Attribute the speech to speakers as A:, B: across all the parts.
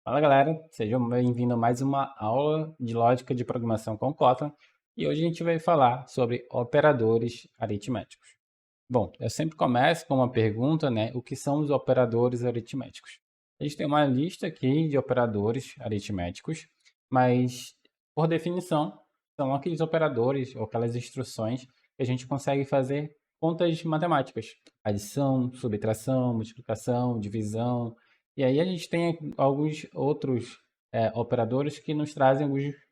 A: Fala galera, sejam bem-vindos a mais uma aula de lógica de programação com Kotlin e hoje a gente vai falar sobre operadores aritméticos. Bom, eu sempre começo com uma pergunta, né? O que são os operadores aritméticos? A gente tem uma lista aqui de operadores aritméticos, mas por definição são aqueles operadores ou aquelas instruções que a gente consegue fazer contas matemáticas, adição, subtração, multiplicação, divisão. E aí a gente tem alguns outros operadores que nos trazem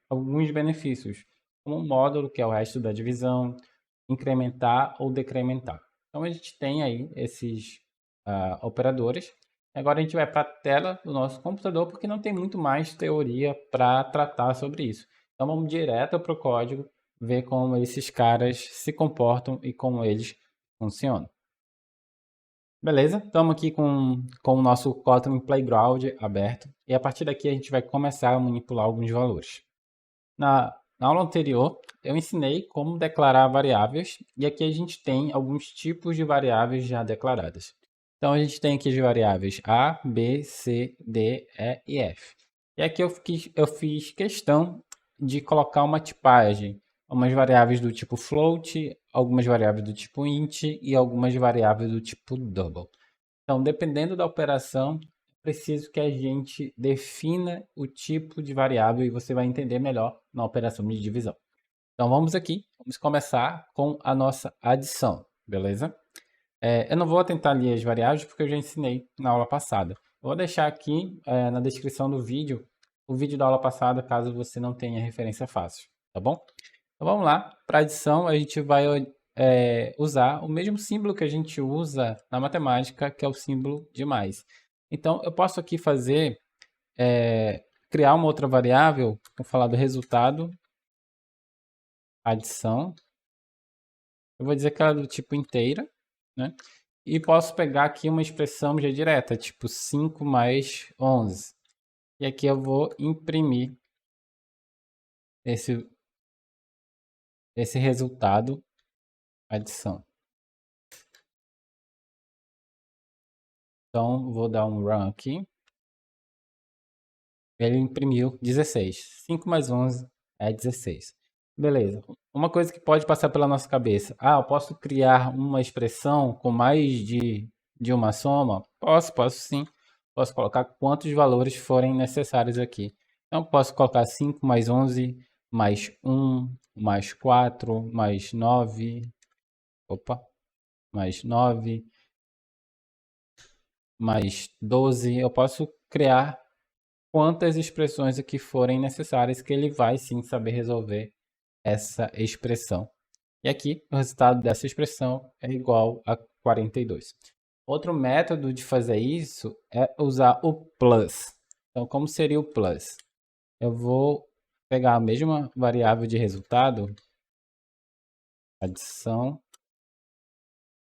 A: alguns benefícios, como o módulo, que é o resto da divisão, incrementar ou decrementar. Então a gente tem aí esses operadores. Agora a gente vai para a tela do nosso computador, porque não tem muito mais teoria para tratar sobre isso. Então vamos direto para o código, ver como esses caras se comportam e como eles funcionam. Beleza, estamos aqui com o nosso Kotlin Playground aberto e a partir daqui a gente vai começar a manipular alguns valores. Na aula anterior, eu ensinei como declarar variáveis e aqui a gente tem alguns tipos de variáveis já declaradas. Então a gente tem aqui as variáveis A, B, C, D, E e F. E aqui eu fiz questão de colocar uma tipagem, umas variáveis do tipo float, algumas variáveis do tipo int e algumas variáveis do tipo double. Então, dependendo da operação, é preciso que a gente defina o tipo de variável e você vai entender melhor na operação de divisão. Então, vamos aqui, vamos começar com a nossa adição, beleza? Eu não vou tentar ler as variáveis porque eu já ensinei na aula passada. Eu vou deixar aqui na descrição do vídeo o vídeo da aula passada, caso você não tenha referência fácil, tá bom? Então vamos lá, para adição a gente vai usar o mesmo símbolo que a gente usa na matemática, que é o símbolo de mais. Então eu posso aqui fazer, criar uma outra variável, vou falar do resultado, adição. Eu vou dizer que ela é do tipo inteira, né? E posso pegar aqui uma expressão já direta, tipo 5 mais 11. E aqui eu vou imprimir esse resultado, adição. Então, vou dar um run aqui. Ele imprimiu 16. 5 mais 11 é 16. Beleza. Uma coisa que pode passar pela nossa cabeça. Eu posso criar uma expressão com mais de uma soma? Posso sim. Posso colocar quantos valores forem necessários aqui. Então, posso colocar 5 mais 11, mais 1, mais 4, mais 9. Opa, mais 9, mais 12. Eu posso criar quantas expressões aqui forem necessárias, que ele vai sim saber resolver essa expressão. E aqui, o resultado dessa expressão é igual a 42. Outro método de fazer isso é usar o plus. Então, como seria o plus? Eu vou pegar a mesma variável de resultado, adição.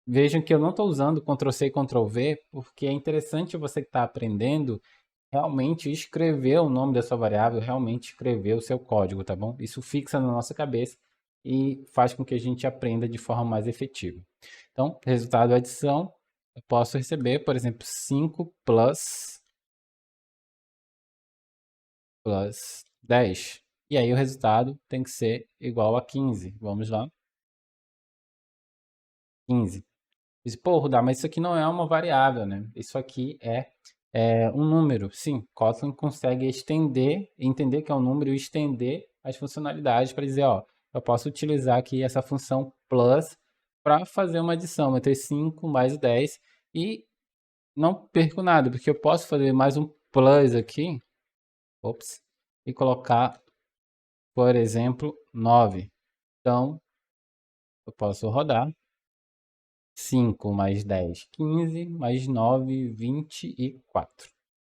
A: Vejam que eu não estou usando Ctrl+C e Ctrl+V, porque é interessante você que está aprendendo realmente escrever o nome da sua variável, realmente escrever o seu código, tá bom? Isso fixa na nossa cabeça e faz com que a gente aprenda de forma mais efetiva. Então, resultado da adição, eu posso receber, por exemplo, 5 plus 10. E aí o resultado tem que ser igual a 15. Vamos lá. 15. Diz, pô, Rudá, mas isso aqui não é uma variável, né? Isso aqui é um número. Sim, Kotlin consegue estender, entender que é um número e estender as funcionalidades para dizer, ó, eu posso utilizar aqui essa função plus para fazer uma adição entre 5 mais 10 e não perco nada, porque eu posso fazer mais um plus aqui, ops, e colocar, por exemplo, 9. Então, eu posso rodar 5 mais 10, 15, mais 9, 24.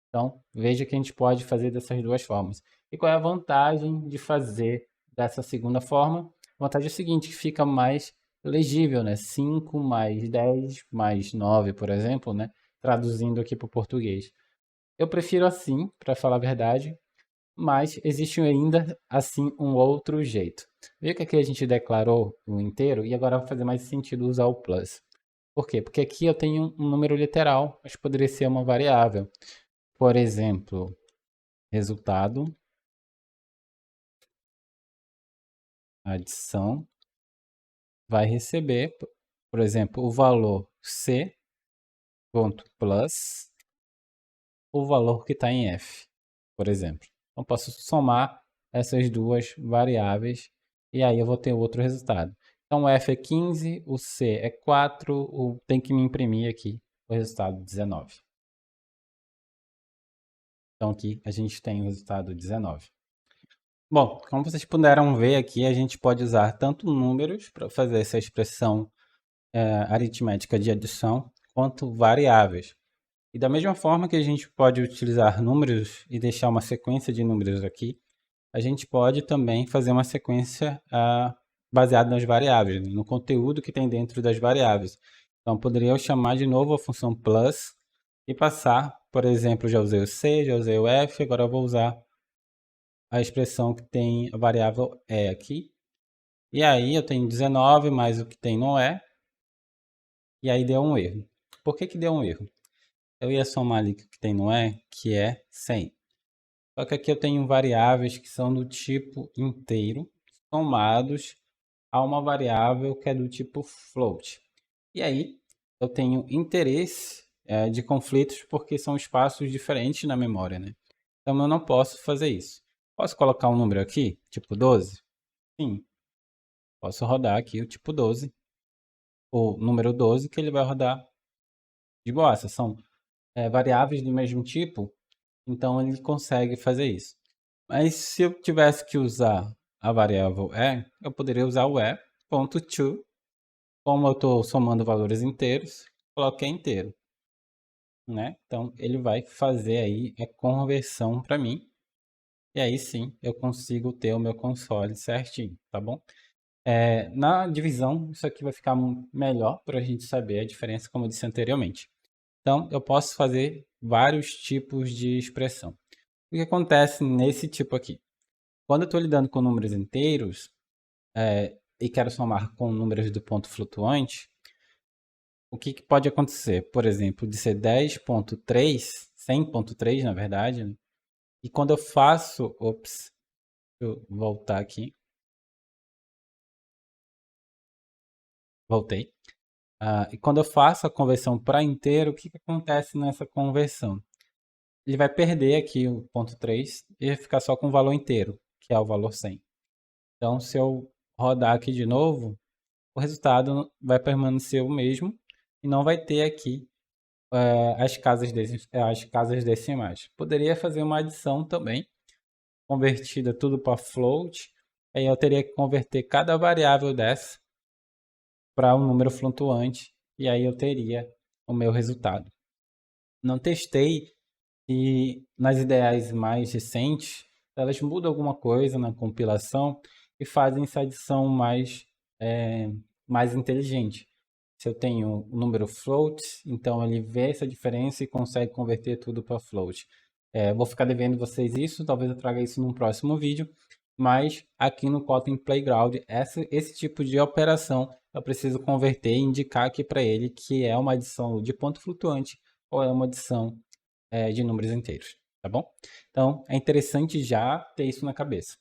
A: Então, veja que a gente pode fazer dessas duas formas. E qual é a vantagem de fazer dessa segunda forma? A vantagem é a seguinte, que fica mais legível, né? 5 mais 10 mais 9, por exemplo, né? Traduzindo aqui para o português. Eu prefiro assim, para falar a verdade, mas existe ainda assim um outro jeito. Veja que aqui a gente declarou o inteiro e agora vai fazer mais sentido usar o plus. Por quê? Porque aqui eu tenho um número literal, mas poderia ser uma variável. Por exemplo, resultado, adição, vai receber, por exemplo, o valor C ponto plus o valor que está em F, por exemplo. Então, posso somar essas duas variáveis e aí eu vou ter outro resultado. Então, o F é 15, o C é 4, tem que me imprimir aqui o resultado 19. Então, aqui a gente tem o resultado 19. Bom, como vocês puderam ver aqui, a gente pode usar tanto números para fazer essa expressão aritmética de adição, quanto variáveis. E da mesma forma que a gente pode utilizar números e deixar uma sequência de números aqui, a gente pode também fazer uma sequência baseada nas variáveis, né, no conteúdo que tem dentro das variáveis. Então, poderia eu chamar de novo a função plus e passar, por exemplo, já usei o C, já usei o F, agora eu vou usar a expressão que tem a variável E aqui. E aí eu tenho 19 mais o que tem no E, e aí deu um erro. Por que deu um erro? Eu ia somar ali o que tem no E, que é 100. Só que aqui eu tenho variáveis que são do tipo inteiro, somados a uma variável que é do tipo float. E aí eu tenho interesse de conflitos porque são espaços diferentes na memória, né? Então eu não posso fazer isso. Posso colocar um número aqui, tipo 12? Sim. Posso rodar aqui o tipo 12, o número 12, que ele vai rodar de boa. São variáveis do mesmo tipo, então ele consegue fazer isso. Mas se eu tivesse que usar a variável e, eu poderia usar o e.to. Como eu estou somando valores inteiros, coloquei inteiro, né? Então ele vai fazer aí a conversão para mim. E aí sim eu consigo ter o meu console certinho, tá bom? Na divisão, isso aqui vai ficar melhor para a gente saber a diferença, como eu disse anteriormente. Então, eu posso fazer vários tipos de expressão. O que acontece nesse tipo aqui? Quando eu estou lidando com números inteiros e quero somar com números do ponto flutuante, o que pode acontecer? Por exemplo, de ser 10.3, 100.3 na verdade, né? E quando eu faço, ops, deixa eu voltar aqui, voltei. E quando eu faço a conversão para inteiro, o que acontece nessa conversão? Ele vai perder aqui o ponto 3 e vai ficar só com o valor inteiro, que é o valor 100. Então, se eu rodar aqui de novo, o resultado vai permanecer o mesmo e não vai ter aqui as casas decimais. Poderia fazer uma adição também, convertida tudo para float, aí eu teria que converter cada variável dessa para um número flutuante e aí eu teria o meu resultado. Não testei e nas ideais mais recentes, elas mudam alguma coisa na compilação e fazem essa adição mais inteligente. Se eu tenho o número float, então ele vê essa diferença e consegue converter tudo para float. Vou ficar devendo vocês isso, talvez eu traga isso num próximo vídeo, mas aqui no Kotlin Playground, esse tipo de operação eu preciso converter e indicar aqui para ele que é uma adição de ponto flutuante ou é uma adição de números inteiros, tá bom? Então, é interessante já ter isso na cabeça.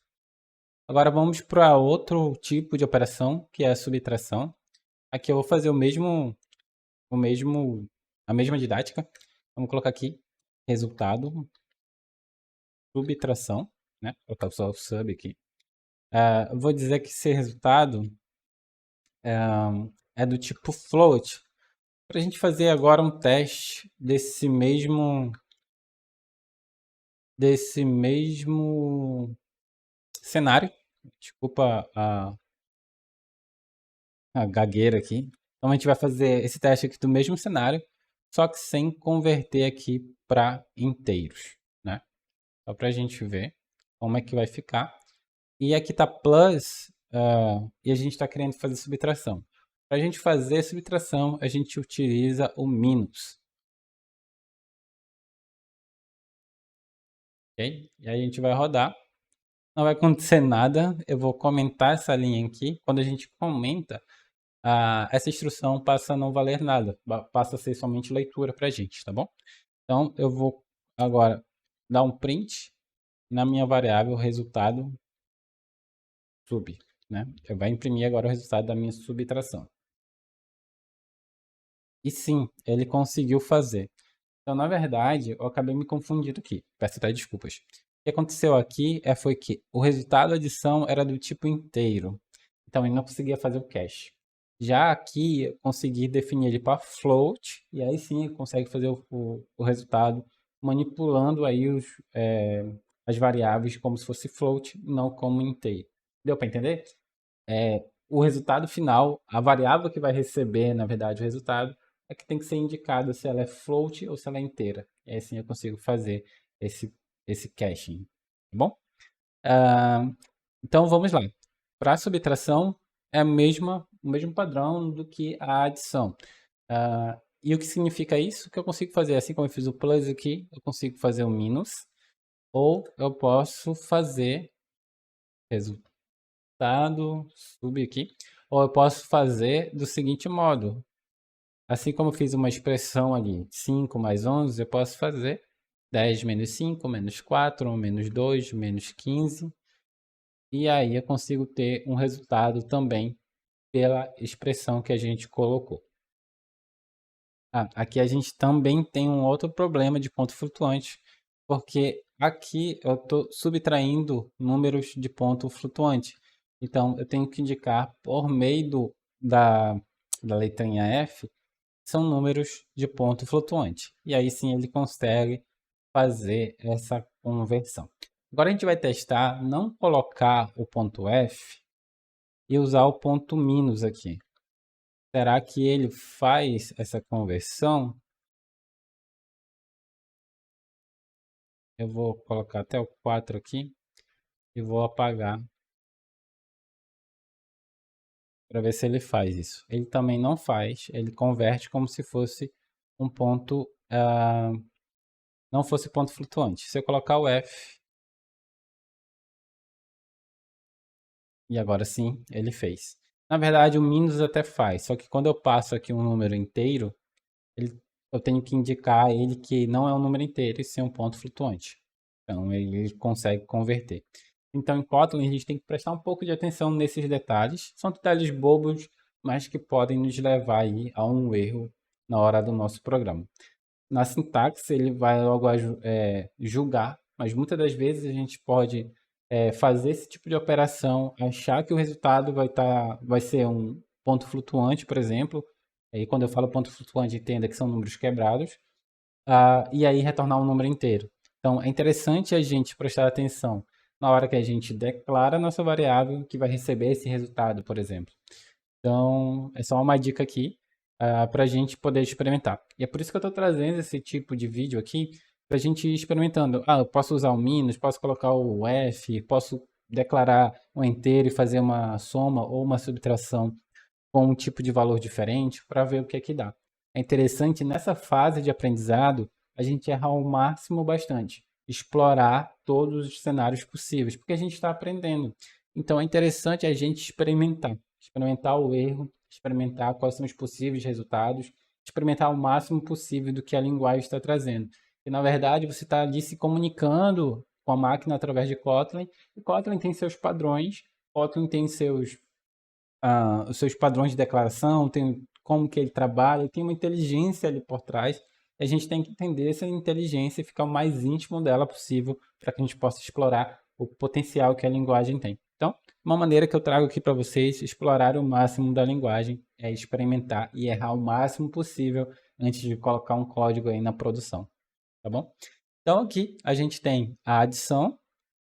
A: Agora vamos para outro tipo de operação, que é a subtração. Aqui eu vou fazer a mesma didática. Vamos colocar aqui resultado, subtração, né? Vou colocar só o sub aqui. Eu vou dizer que esse resultado é do tipo float. Para a gente fazer agora um teste desse mesmo cenário. Desculpa a gagueira aqui. Então a gente vai fazer esse teste aqui do mesmo cenário, só que sem converter aqui para inteiros, né? Só para a gente ver como é que vai ficar. E aqui está plus e a gente está querendo fazer subtração. Para a gente fazer subtração, a gente utiliza o minus. Ok? E aí a gente vai rodar. Não vai acontecer nada. Eu vou comentar essa linha aqui. Quando a gente comenta, essa instrução passa a não valer nada, passa a ser somente leitura para a gente, tá bom? Então, eu vou agora dar um print na minha variável resultado sub, né? Eu vou imprimir agora o resultado da minha subtração. E sim, ele conseguiu fazer. Então, na verdade, eu acabei me confundindo aqui. Peço até desculpas. O que aconteceu aqui foi que o resultado da adição era do tipo inteiro. Então, ele não conseguia fazer o cache. Já aqui, eu consegui definir ele para float. E aí sim, ele consegue fazer o resultado manipulando aí as variáveis como se fosse float, não como inteiro. Deu para entender? O resultado final, a variável que vai receber, na verdade, o resultado, é que tem que ser indicado se ela é float ou se ela é inteira. E assim eu consigo fazer esse caching, tá bom? Ah, então vamos lá. Para a subtração é o mesmo padrão do que a adição. E o que significa isso? Que eu consigo fazer, assim como eu fiz o plus aqui, eu consigo fazer o minus, ou eu posso fazer resultado sub aqui, ou eu posso fazer do seguinte modo. Assim como eu fiz uma expressão ali, 5 mais 11, eu posso fazer 10 menos 5, menos 4, menos 2, menos 15. E aí eu consigo ter um resultado também pela expressão que a gente colocou. Aqui a gente também tem um outro problema de ponto flutuante, porque aqui eu estou subtraindo números de ponto flutuante. Então, eu tenho que indicar por meio da letrinha F, são números de ponto flutuante. E aí sim ele consegue fazer essa conversão. Agora a gente vai testar não colocar o ponto F e usar o ponto minus aqui. Será que ele faz essa conversão? Eu vou colocar até o 4 aqui e vou apagar para ver se ele faz isso. Ele também não faz, ele converte como se fosse um ponto, não fosse ponto flutuante. Se eu colocar o F, e agora sim, ele fez. Na verdade, o minus até faz, só que quando eu passo aqui um número inteiro, eu tenho que indicar a ele que não é um número inteiro e sim um ponto flutuante. Então, ele consegue converter. Então, em Kotlin, a gente tem que prestar um pouco de atenção nesses detalhes. São detalhes bobos, mas que podem nos levar aí a um erro na hora do nosso programa. Na sintaxe, ele vai logo julgar, mas muitas das vezes a gente pode fazer esse tipo de operação, achar que o resultado vai ser um ponto flutuante, por exemplo. E quando eu falo ponto flutuante, entenda que são números quebrados, e aí retornar um número inteiro. Então, é interessante a gente prestar atenção na hora que a gente declara a nossa variável que vai receber esse resultado, por exemplo. Então, é só uma dica aqui para a gente poder experimentar. E é por isso que eu estou trazendo esse tipo de vídeo aqui, para a gente ir experimentando. Eu posso usar o minus, posso colocar o F, posso declarar um inteiro e fazer uma soma ou uma subtração com um tipo de valor diferente para ver o que é que dá. É interessante nessa fase de aprendizado a gente errar ao máximo bastante, explorar todos os cenários possíveis, porque a gente está aprendendo. Então é interessante a gente experimentar o erro, experimentar quais são os possíveis resultados, experimentar o máximo possível do que a linguagem está trazendo. E na verdade você está ali se comunicando com a máquina através de Kotlin, e Kotlin tem seus padrões, Kotlin tem os seus padrões de declaração, tem como que ele trabalha, tem uma inteligência ali por trás. E a gente tem que entender essa inteligência e ficar o mais íntimo dela possível para que a gente possa explorar o potencial que a linguagem tem. Então, uma maneira que eu trago aqui para vocês explorar o máximo da linguagem é experimentar e errar o máximo possível antes de colocar um código aí na produção, tá bom? Então aqui a gente tem a adição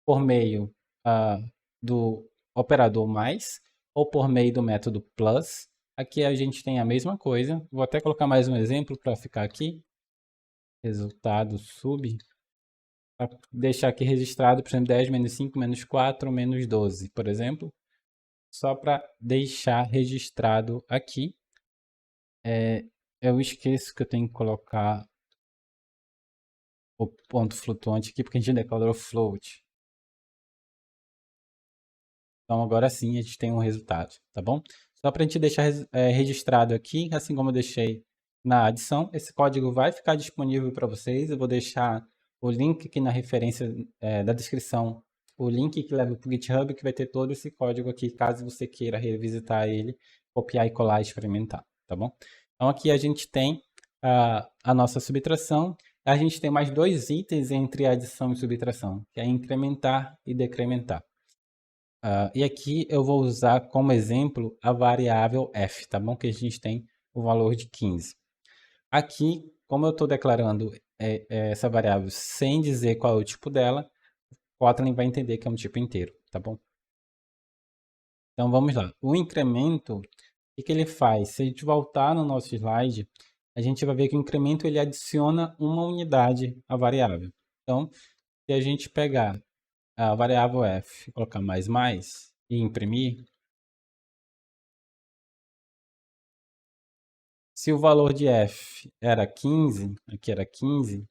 A: por meio do operador mais ou por meio do método plus. Aqui a gente tem a mesma coisa. Vou até colocar mais um exemplo para ficar aqui. Resultado sub. Para deixar aqui registrado, por exemplo, 10 menos 5 menos 4 menos 12, por exemplo. Só para deixar registrado aqui. Eu esqueço que eu tenho que colocar o ponto flutuante aqui, porque a gente declarou float. Então agora sim a gente tem um resultado, tá bom? Só para a gente deixar registrado aqui, assim como eu deixei na adição, esse código vai ficar disponível para vocês. Eu vou deixar o link aqui na referência da descrição, o link que leva para o GitHub, que vai ter todo esse código aqui, caso você queira revisitar ele, copiar e colar e experimentar, tá bom? Então aqui a gente tem a nossa subtração, a gente tem mais dois itens entre adição e subtração, que é incrementar e decrementar. E aqui eu vou usar como exemplo a variável f, tá bom? Que a gente tem o valor de 15. Aqui, como eu estou declarando essa variável sem dizer qual é o tipo dela, o Kotlin vai entender que é um tipo inteiro, tá bom? Então vamos lá. O incremento, o que ele faz? Se a gente voltar no nosso slide, a gente vai ver que o incremento ele adiciona uma unidade à variável. Então, se a gente pegar a variável f, colocar mais e imprimir, se o valor de f era 15, aqui era 15,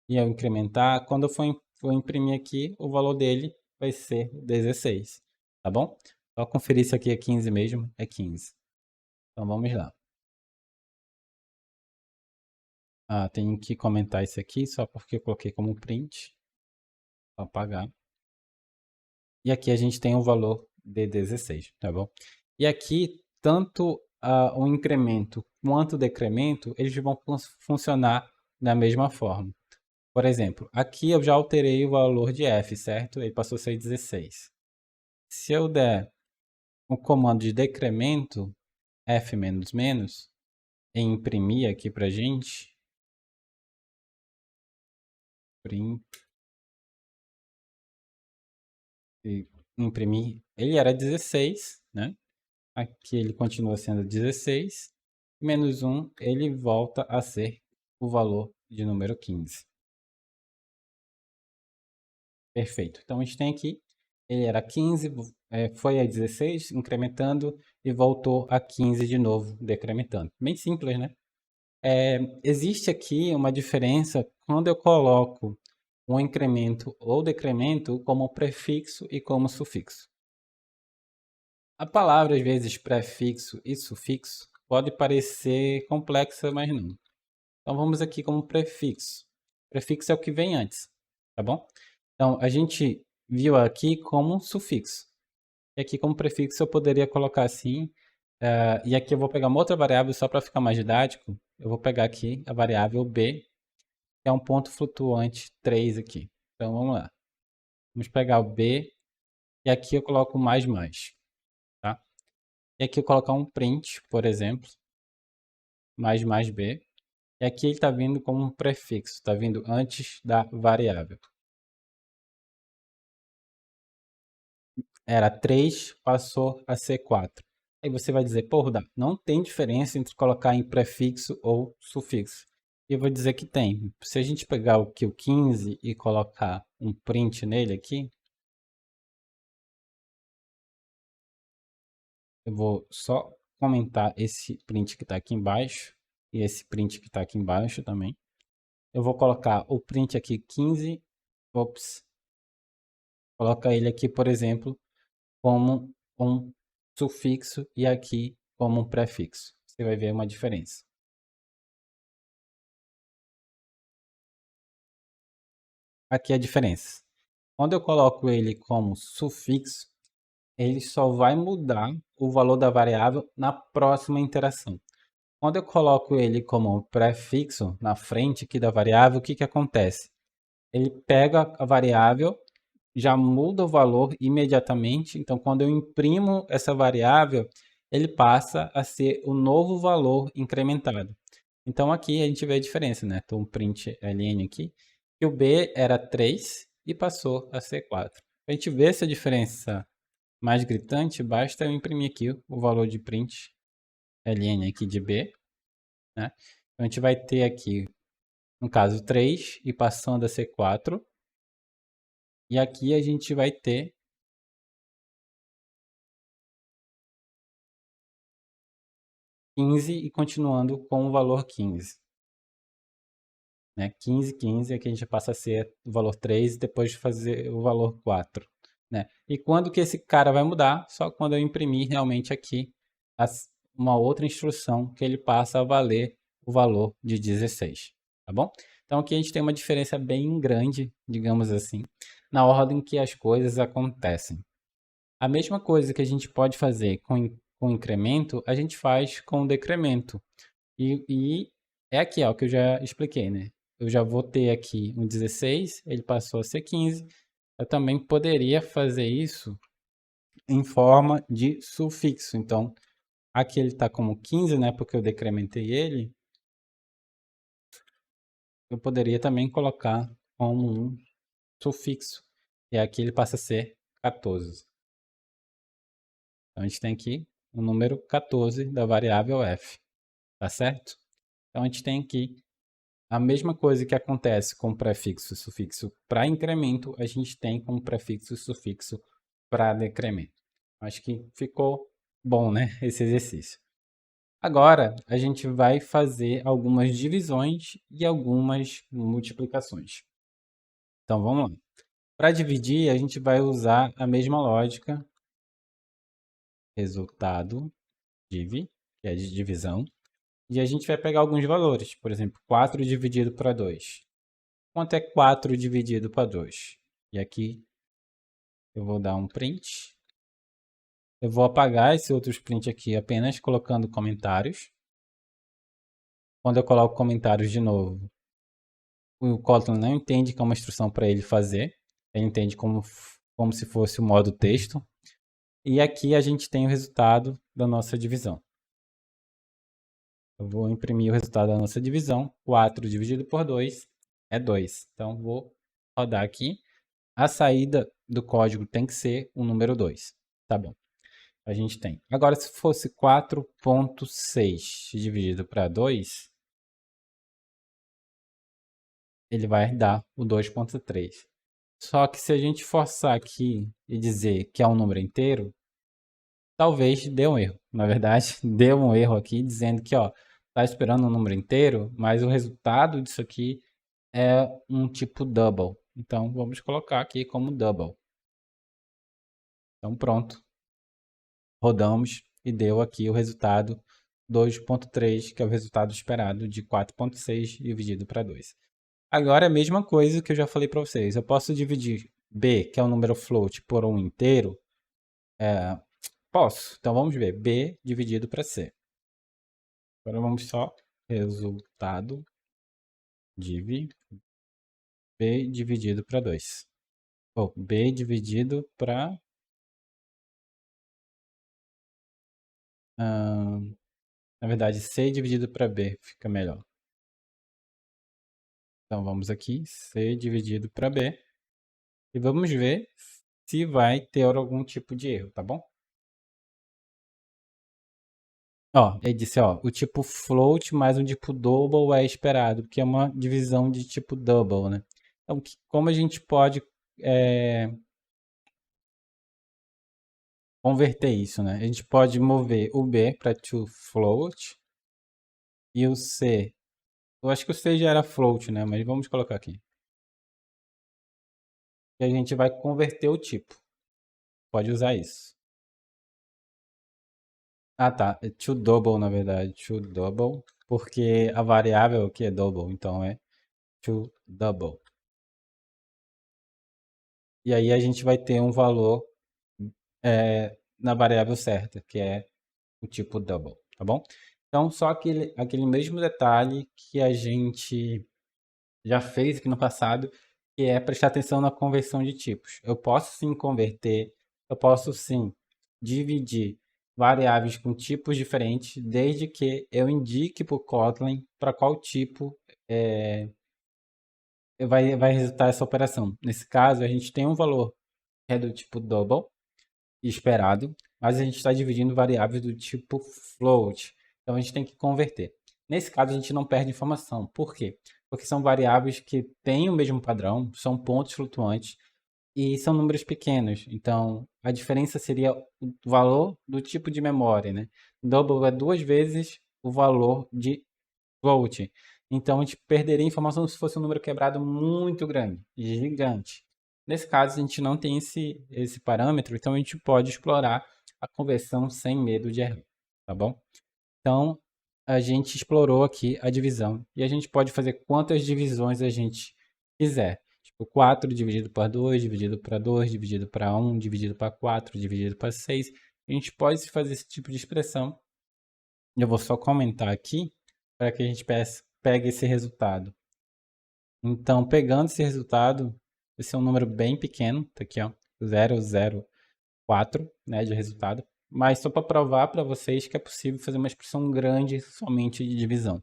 A: e eu incrementar, quando eu for imprimir aqui, o valor dele vai ser 16, tá bom? Só conferir se aqui é 15 mesmo, é 15. Então vamos lá. Tenho que comentar isso aqui, só porque eu coloquei como print, para apagar. E aqui a gente tem o valor de 16, tá bom? E aqui, tanto o incremento quanto o decremento, eles vão funcionar da mesma forma. Por exemplo, aqui eu já alterei o valor de f, certo? Ele passou a ser 16. Se eu der um comando de decremento, f menos menos, e imprimir aqui pra gente, print, e imprimir, ele era 16, né? Aqui ele continua sendo 16, menos 1, ele volta a ser o valor de número 15. Perfeito. Então a gente tem aqui, ele era 15, foi a 16, incrementando, e voltou a 15 de novo, decrementando. Bem simples, né? Existe aqui uma diferença quando eu coloco um incremento ou decremento como prefixo e como sufixo. A palavra, às vezes, prefixo e sufixo pode parecer complexa, mas não. Então vamos aqui como prefixo. Prefixo é o que vem antes, tá bom? Então a gente viu aqui como sufixo. E aqui como prefixo eu poderia colocar assim. E aqui eu vou pegar uma outra variável só para ficar mais didático. Eu vou pegar aqui a variável b, que é um ponto flutuante 3 aqui. Então vamos lá. Vamos pegar o b e aqui eu coloco mais, tá? E aqui eu colocar um print, por exemplo, mais b. E aqui ele está vindo como um prefixo, está vindo antes da variável. Era 3, passou a ser 4. Aí você vai dizer, pô, Rudá, não tem diferença entre colocar em prefixo ou sufixo. E eu vou dizer que tem. Se a gente pegar o 15 e colocar um print nele aqui, eu vou só comentar esse print que está aqui embaixo e esse print que está aqui embaixo também. Eu vou colocar o print aqui 15, coloca ele aqui, por exemplo, como um sufixo e aqui como um prefixo. Você vai ver uma diferença. Aqui a diferença. Quando eu coloco ele como sufixo, ele só vai mudar o valor da variável na próxima interação. Quando eu coloco ele como prefixo na frente aqui da variável, o que que acontece? Ele pega a variável, já muda o valor imediatamente. Então, quando eu imprimo essa variável, ele passa a ser o novo valor incrementado. Então, aqui a gente vê a diferença, né? Então, print ln aqui, que o b era 3 e passou a ser 4. Para a gente ver essa diferença mais gritante, basta eu imprimir aqui o valor de print ln aqui de b, né? Então, a gente vai ter aqui, no caso, 3 e passando a ser 4. E aqui a gente vai ter 15 e continuando com o valor 15. Né? 15, 15, aqui a gente passa a ser o valor 3 e depois de fazer o valor 4. Né? E quando que esse cara vai mudar? Só quando eu imprimir realmente aqui uma outra instrução que ele passa a valer o valor de 16. Tá bom? Então aqui a gente tem uma diferença bem grande, digamos assim, na ordem que as coisas acontecem. A mesma coisa que a gente pode fazer com incremento, a gente faz com decremento. E é aqui, ó, que eu já expliquei, né? Eu já vou ter aqui um 16, ele passou a ser 15. Eu também poderia fazer isso em forma de sufixo. Então, aqui ele está como 15, né? Porque eu decrementei ele. Eu poderia também colocar como um sufixo. E aqui ele passa a ser 14. Então, a gente tem aqui o número 14 da variável f. Tá certo? Então, a gente tem aqui a mesma coisa que acontece com prefixo e sufixo para incremento, a gente tem com prefixo e sufixo para decremento. Acho que ficou bom, né, esse exercício. Agora, a gente vai fazer algumas divisões e algumas multiplicações. Então, vamos lá. Para dividir, a gente vai usar a mesma lógica. Resultado, div, que é de divisão. E a gente vai pegar alguns valores. Por exemplo, 4 dividido para 2. Quanto é 4 dividido para 2? E aqui eu vou dar um print. Eu vou apagar esse outro print aqui apenas colocando comentários. Quando eu coloco comentários de novo, o Kotlin não entende que é uma instrução para ele fazer. Ele entende como se fosse o modo texto. E aqui a gente tem o resultado da nossa divisão. Eu vou imprimir o resultado da nossa divisão. 4 dividido por 2 é 2. Então, vou rodar aqui. A saída do código tem que ser o número 2. Tá bom. A gente tem. Agora, se fosse 4.6 dividido para 2, ele vai dar o 2.3. Só que se a gente forçar aqui e dizer que é um número inteiro, talvez dê um erro. Na verdade, deu um erro aqui dizendo que está esperando um número inteiro, mas o resultado disso aqui é um tipo double. Então, vamos colocar aqui como double. Então, pronto. Rodamos e deu aqui o resultado 2.3, que é o resultado esperado de 4.6 dividido para 2. Agora é a mesma coisa que eu já falei para vocês. Eu posso dividir b, que é um número float, por um inteiro? Posso. Então vamos ver. b dividido para c. Agora vamos só resultado div b dividido para 2. Ou b dividido para... na verdade, c dividido para b fica melhor. Então vamos aqui, c dividido para b. E vamos ver se vai ter algum tipo de erro, tá bom? Ó, ele disse, ó, o tipo float mais um tipo double é esperado, que é uma divisão de tipo double, né? Então, como a gente pode converter isso, né? A gente pode mover o b para to float e o c. Eu acho que o c já era float, né? Mas vamos colocar aqui. E a gente vai converter o tipo. Pode usar isso. Ah, tá. É to double, na verdade. To double. Porque a variável aqui é double. Então é to double. E aí a gente vai ter um valor na variável certa, que é o tipo double. Tá bom? Então, só aquele mesmo detalhe que a gente já fez aqui no passado, que é prestar atenção na conversão de tipos. Eu posso sim converter, eu posso sim dividir variáveis com tipos diferentes, desde que eu indique para o Kotlin para qual tipo vai resultar essa operação. Nesse caso, a gente tem um valor que é do tipo double, esperado, mas a gente está dividindo variáveis do tipo float. Então, a gente tem que converter. Nesse caso, a gente não perde informação. Por quê? Porque são variáveis que têm o mesmo padrão, são pontos flutuantes e são números pequenos. Então, a diferença seria o valor do tipo de memória, né? Double é 2 vezes o valor de float. Então, a gente perderia informação se fosse um número quebrado muito grande, gigante. Nesse caso, a gente não tem esse parâmetro, então a gente pode explorar a conversão sem medo de errar, tá bom? Então, a gente explorou aqui a divisão. E a gente pode fazer quantas divisões a gente quiser. Tipo, 4 dividido por 2, dividido para 2, dividido para 1, dividido para 4, dividido para 6. A gente pode fazer esse tipo de expressão. Eu vou só comentar aqui para que a gente pegue esse resultado. Então, pegando esse resultado, esse é um número bem pequeno, tá aqui, ó, 0,04, né, de resultado. Mas só para provar para vocês que é possível fazer uma expressão grande somente de divisão.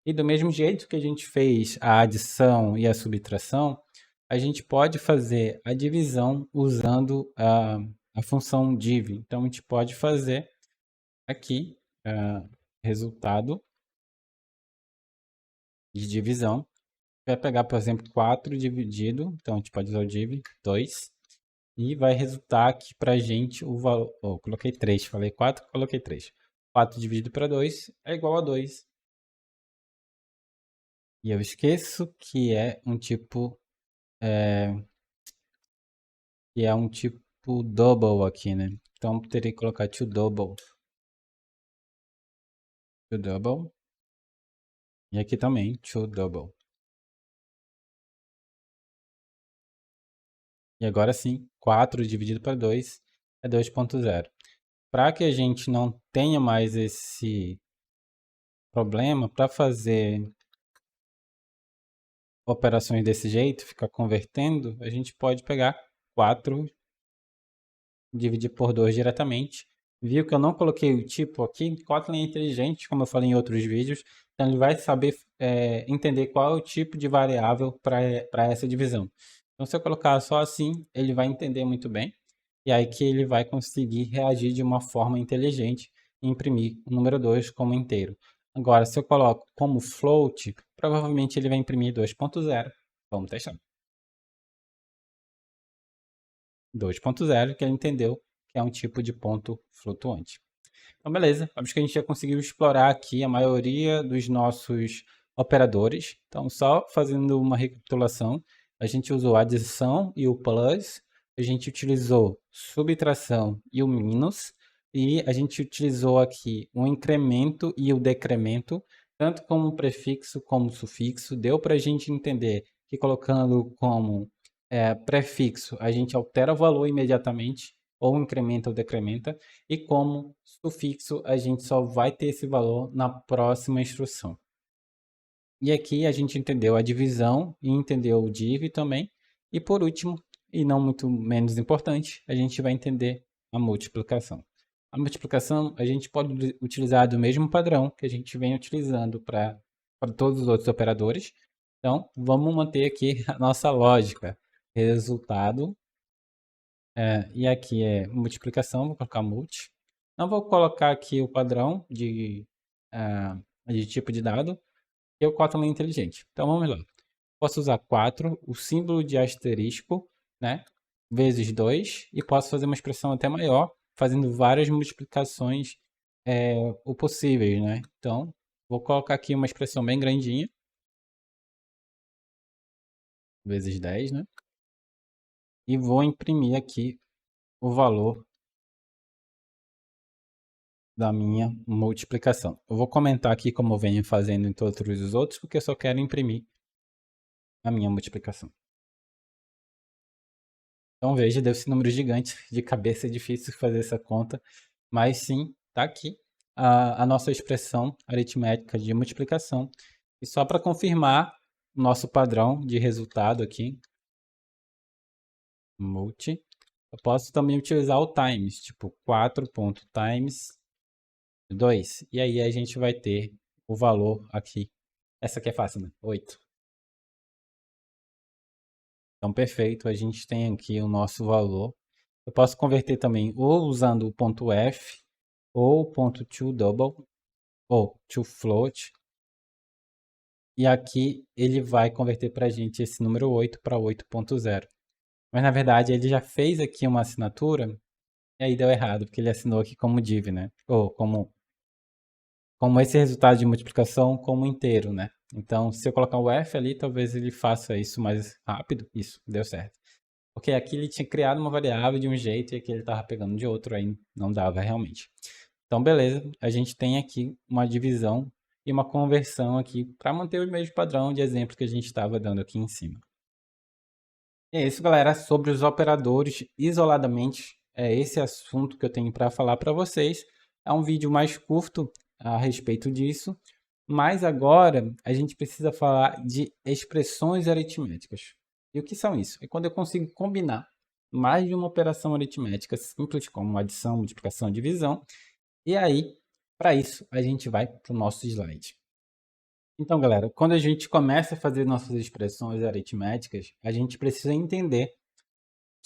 A: E do mesmo jeito que a gente fez a adição e a subtração, a gente pode fazer a divisão usando a função div. Então, a gente pode fazer aqui resultado de divisão. Vai pegar, por exemplo, 4 dividido, então a gente pode usar o div, 2, e vai resultar aqui para a gente o valor, coloquei 3, falei 4, coloquei 3. 4 dividido para 2 é igual a 2. E eu esqueço que é um tipo double aqui, né? Então teria que colocar to double. To double. E aqui também to double. E agora sim, 4 dividido para 2 é 2.0. Para que a gente não tenha mais esse problema, para fazer operações desse jeito, ficar convertendo, a gente pode pegar 4, dividir por 2 diretamente. Viu que eu não coloquei o tipo aqui? Kotlin é inteligente, como eu falei em outros vídeos, então ele vai saber entender qual é o tipo de variável para essa divisão. Então, se eu colocar só assim, ele vai entender muito bem, e aí que ele vai conseguir reagir de uma forma inteligente e imprimir o número 2 como inteiro. Agora, se eu coloco como float, provavelmente ele vai imprimir 2.0. Vamos testar. 2.0, que ele entendeu que é um tipo de ponto flutuante. Então, beleza. Acho que a gente já conseguiu explorar aqui a maioria dos nossos operadores. Então, só fazendo uma recapitulação, a gente usou a adição e o plus, a gente utilizou subtração e o menos, e a gente utilizou aqui o incremento e o decremento, tanto como prefixo como sufixo. Deu para a gente entender que colocando como prefixo, a gente altera o valor imediatamente, ou incrementa ou decrementa, e como sufixo, a gente só vai ter esse valor na próxima instrução. E aqui a gente entendeu a divisão e entendeu o div também. E por último, e não muito menos importante, a gente vai entender a multiplicação. A multiplicação a gente pode utilizar do mesmo padrão que a gente vem utilizando para todos os outros operadores. Então, vamos manter aqui a nossa lógica. Resultado. E aqui é multiplicação, vou colocar multi. Não vou colocar aqui o padrão de tipo de dado, que é o Kotlin inteligente. Então vamos lá. Posso usar 4, o símbolo de asterisco, né, vezes 2, e posso fazer uma expressão até maior, fazendo várias multiplicações possíveis, né? Então, vou colocar aqui uma expressão bem grandinha, vezes 10, né? E vou imprimir aqui o valor da minha multiplicação. Eu vou comentar aqui como eu venho fazendo em todos os outros, porque eu só quero imprimir a minha multiplicação. Então veja, deu esse número gigante, de cabeça é difícil fazer essa conta, mas sim, está aqui a nossa expressão aritmética de multiplicação. E só para confirmar o nosso padrão de resultado aqui, multi, eu posso também utilizar o times, tipo 4.times 2. E aí a gente vai ter o valor aqui. Essa aqui é fácil, né? 8. Então, perfeito. A gente tem aqui o nosso valor. Eu posso converter também ou usando o ponto F, ou o ponto toDouble, ou toFloat. E aqui ele vai converter para a gente esse número 8 para 8.0. Mas, na verdade, ele já fez aqui uma assinatura, e aí deu errado, porque ele assinou aqui como div, né? Ou como esse resultado de multiplicação como inteiro, né? Então, se eu colocar o F ali, talvez ele faça isso mais rápido. Isso, deu certo. Porque aqui ele tinha criado uma variável de um jeito e aqui ele estava pegando de outro, aí não dava realmente. Então, beleza, a gente tem aqui uma divisão e uma conversão aqui para manter o mesmo padrão de exemplo que a gente estava dando aqui em cima. E é isso, galera, sobre os operadores isoladamente. É esse assunto que eu tenho para falar para vocês. É um vídeo mais curto a respeito disso, mas agora a gente precisa falar de expressões aritméticas. E o que são isso? É quando eu consigo combinar mais de uma operação aritmética simples, como adição, multiplicação, divisão. E aí, para isso, a gente vai para o nosso slide. Então, galera, quando a gente começa a fazer nossas expressões aritméticas, a gente precisa entender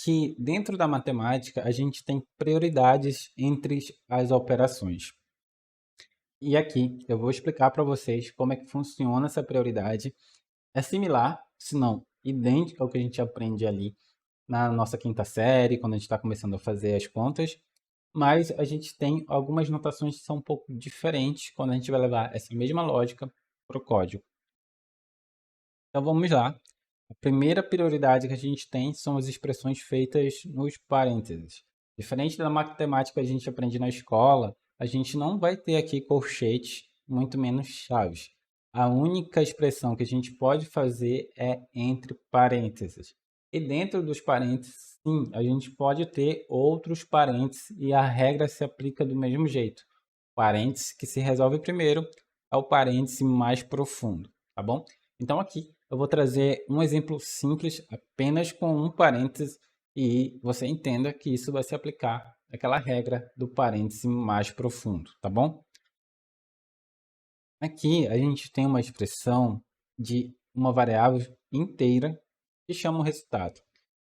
A: que dentro da matemática a gente tem prioridades entre as operações. E aqui eu vou explicar para vocês como é que funciona essa prioridade. É similar, se não idêntico ao que a gente aprende ali na nossa quinta série, quando a gente está começando a fazer as contas, mas a gente tem algumas notações que são um pouco diferentes quando a gente vai levar essa mesma lógica para o código. Então vamos lá. A primeira prioridade que a gente tem são as expressões feitas nos parênteses. Diferente da matemática que a gente aprende na escola, a gente não vai ter aqui colchetes, muito menos chaves. A única expressão que a gente pode fazer é entre parênteses. E dentro dos parênteses, sim, a gente pode ter outros parênteses e a regra se aplica do mesmo jeito. O parêntese que se resolve primeiro é o parêntese mais profundo, tá bom? Então aqui eu vou trazer um exemplo simples, apenas com um parêntese, e você entenda que isso vai se aplicar àquela regra do parêntese mais profundo, tá bom? Aqui a gente tem uma expressão de uma variável inteira que chama o resultado.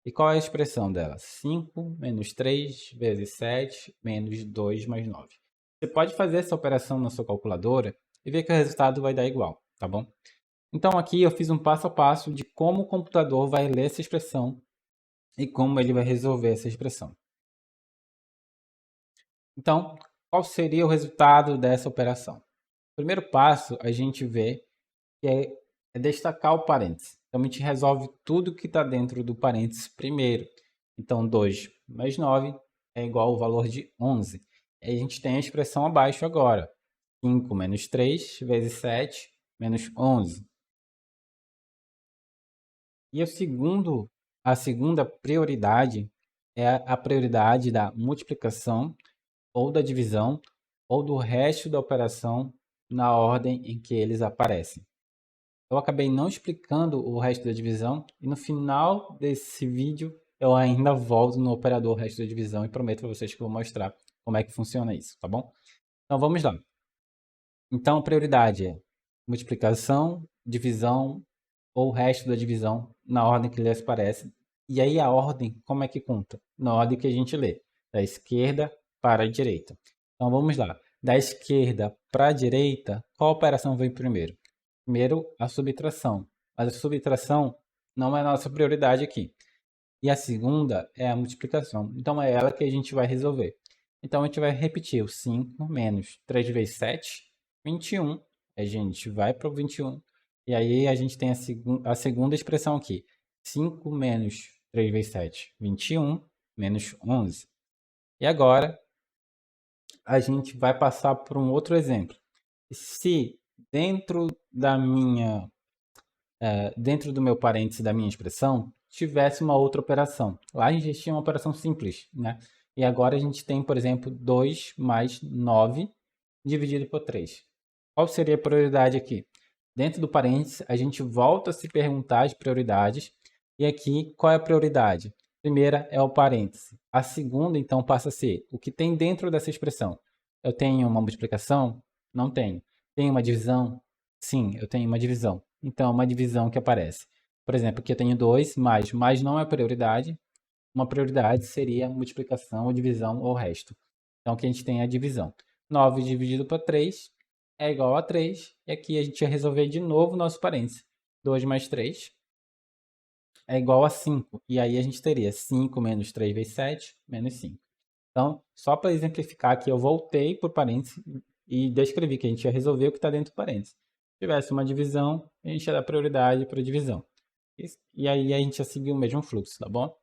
A: E qual é a expressão dela? 5 menos 3 vezes 7 menos 2 mais 9. Você pode fazer essa operação na sua calculadora e ver que o resultado vai dar igual, tá bom? Então aqui eu fiz um passo a passo de como o computador vai ler essa expressão e como ele vai resolver essa expressão. Então, qual seria o resultado dessa operação? O primeiro passo a gente vê que é destacar o parênteses. Então a gente resolve tudo que está dentro do parênteses primeiro. Então 2 mais 9 é igual ao valor de 11. E a gente tem a expressão abaixo agora. 5 menos 3 vezes 7 menos 11. E a segunda prioridade é a prioridade da multiplicação ou da divisão ou do resto da operação na ordem em que eles aparecem. Eu acabei não explicando o resto da divisão e no final desse vídeo eu ainda volto no operador resto da divisão e prometo para vocês que eu vou mostrar como é que funciona isso, tá bom? Então vamos lá. Então a prioridade é multiplicação, divisão ou o resto da divisão na ordem que lhes parece. E aí a ordem, como é que conta? Na ordem que a gente lê, da esquerda para a direita. Então vamos lá. Da esquerda para a direita, qual operação vem primeiro? Primeiro, a subtração. Mas a subtração não é a nossa prioridade aqui. E a segunda é a multiplicação. Então é ela que a gente vai resolver. Então a gente vai repetir o 5 menos 3 vezes 7, 21. A gente vai para o 21. E aí a gente tem a segunda expressão aqui. 5 menos 3 vezes 7, 21, menos 11. E agora a gente vai passar por um outro exemplo. Se dentro dentro do meu parêntese da minha expressão, tivesse uma outra operação. Lá a gente tinha uma operação simples, né? E agora a gente tem, por exemplo, 2 mais 9 dividido por 3. Qual seria a prioridade aqui? Dentro do parênteses, a gente volta a se perguntar as prioridades. E aqui, qual é a prioridade? A primeira é o parêntese. A segunda, então, passa a ser o que tem dentro dessa expressão. Eu tenho uma multiplicação? Não tenho. Tenho uma divisão? Sim, eu tenho uma divisão. Então, uma divisão que aparece. Por exemplo, aqui eu tenho 2 mais não é prioridade. Uma prioridade seria multiplicação ou divisão ou resto. Então, aqui a gente tem a divisão. 9 dividido por 3 é igual a 3. E aqui a gente vai resolver de novo o nosso parênteses. 2 mais 3 é igual a 5. E aí a gente teria 5 menos 3 vezes 7, menos 5. Então, só para exemplificar aqui, eu voltei por parênteses e descrevi que a gente ia resolver o que está dentro do parênteses. Se tivesse uma divisão, a gente ia dar prioridade para a divisão. E aí a gente ia seguir o mesmo fluxo, tá bom?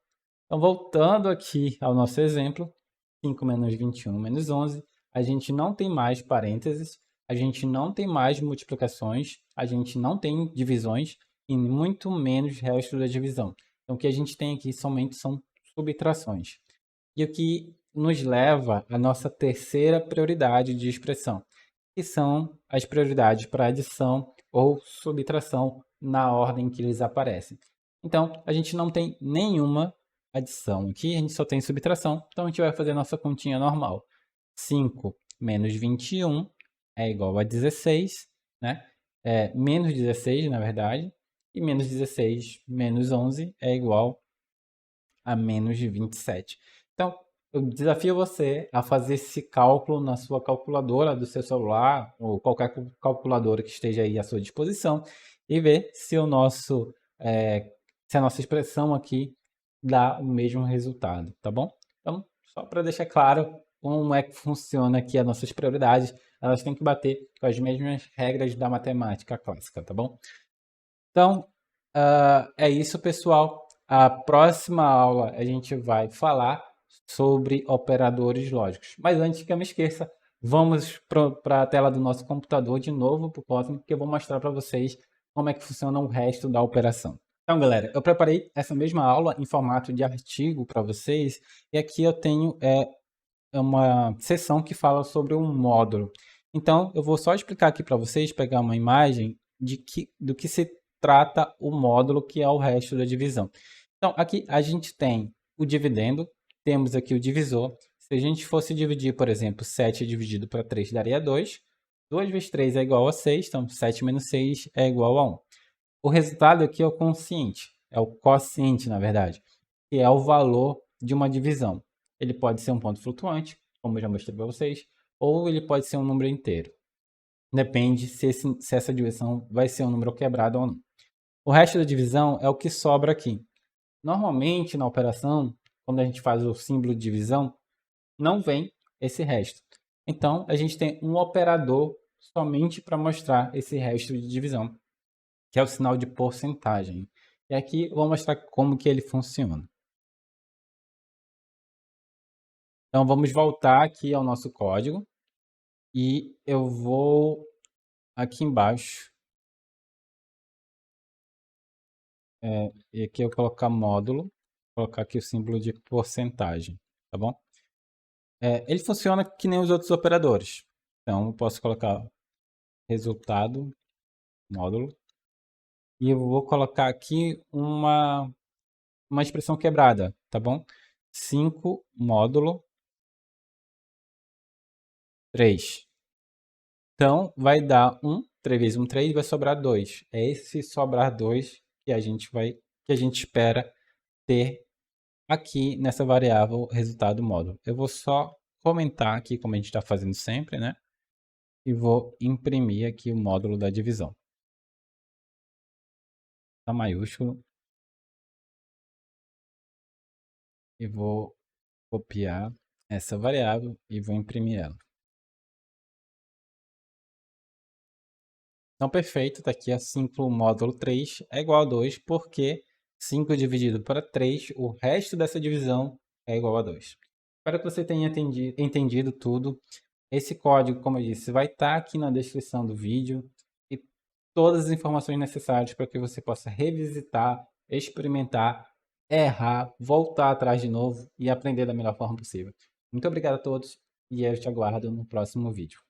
A: Então, voltando aqui ao nosso exemplo, 5 menos 21 menos 11, a gente não tem mais parênteses, a gente não tem mais multiplicações, a gente não tem divisões e muito menos resto da divisão. Então, o que a gente tem aqui somente são subtrações. E o que nos leva à nossa terceira prioridade de expressão, que são as prioridades para adição ou subtração na ordem que eles aparecem. Então, a gente não tem nenhuma adição aqui, a gente só tem subtração, então a gente vai fazer a nossa continha normal. 5 menos 21 é igual a 16, né? Menos 16, na verdade, e menos 16 menos 11 é igual a menos de 27. Então, eu desafio você a fazer esse cálculo na sua calculadora do seu celular ou qualquer calculadora que esteja aí à sua disposição e ver se se a nossa expressão aqui dá o mesmo resultado, tá bom? Então, só para deixar claro como é que funciona aqui as nossas prioridades, elas têm que bater com as mesmas regras da matemática clássica, tá bom? Então, é isso, pessoal. A próxima aula a gente vai falar sobre operadores lógicos. Mas antes que eu me esqueça, vamos para a tela do nosso computador de novo para o Cosmo, que eu vou mostrar para vocês como é que funciona o resto da operação. Então, galera, eu preparei essa mesma aula em formato de artigo para vocês, e aqui eu tenho uma seção que fala sobre um módulo. Então, eu vou só explicar aqui para vocês, pegar uma imagem do que se trata o módulo, que é o resto da divisão. Então, aqui a gente tem o dividendo, temos aqui o divisor. Se a gente fosse dividir, por exemplo, 7 dividido para 3 daria 2. 2 vezes 3 é igual a 6, então 7 menos 6 é igual a 1. O resultado aqui é o quociente, na verdade, que é o valor de uma divisão. Ele pode ser um ponto flutuante, como eu já mostrei para vocês, ou ele pode ser um número inteiro. Depende se essa divisão vai ser um número quebrado ou não. O resto da divisão é o que sobra aqui. Normalmente, na operação, quando a gente faz o símbolo de divisão, não vem esse resto. Então, a gente tem um operador somente para mostrar esse resto de divisão, que é o sinal de porcentagem. E aqui eu vou mostrar como que ele funciona. Então, vamos voltar aqui ao nosso código e eu vou aqui embaixo e aqui eu colocar módulo, colocar aqui o símbolo de porcentagem, tá bom? Ele funciona que nem os outros operadores. Então, eu posso colocar resultado, módulo, e eu vou colocar aqui uma expressão quebrada, tá bom? 5 módulo 3. Então, vai dar 1, 3 vezes 1, 3, vai sobrar 2. É esse sobrar 2 que a gente espera ter aqui nessa variável resultado módulo. Eu vou só comentar aqui, como a gente está fazendo sempre, né? E vou imprimir aqui o módulo da divisão. Tá maiúsculo. E vou copiar essa variável e vou imprimir ela. Então, perfeito, está aqui a 5 módulo 3 é igual a 2, porque 5 dividido para 3, o resto dessa divisão é igual a 2. Espero que você tenha entendido tudo. Esse código, como eu disse, vai estar aqui na descrição do vídeo e todas as informações necessárias para que você possa revisitar, experimentar, errar, voltar atrás de novo e aprender da melhor forma possível. Muito obrigado a todos e eu te aguardo no próximo vídeo.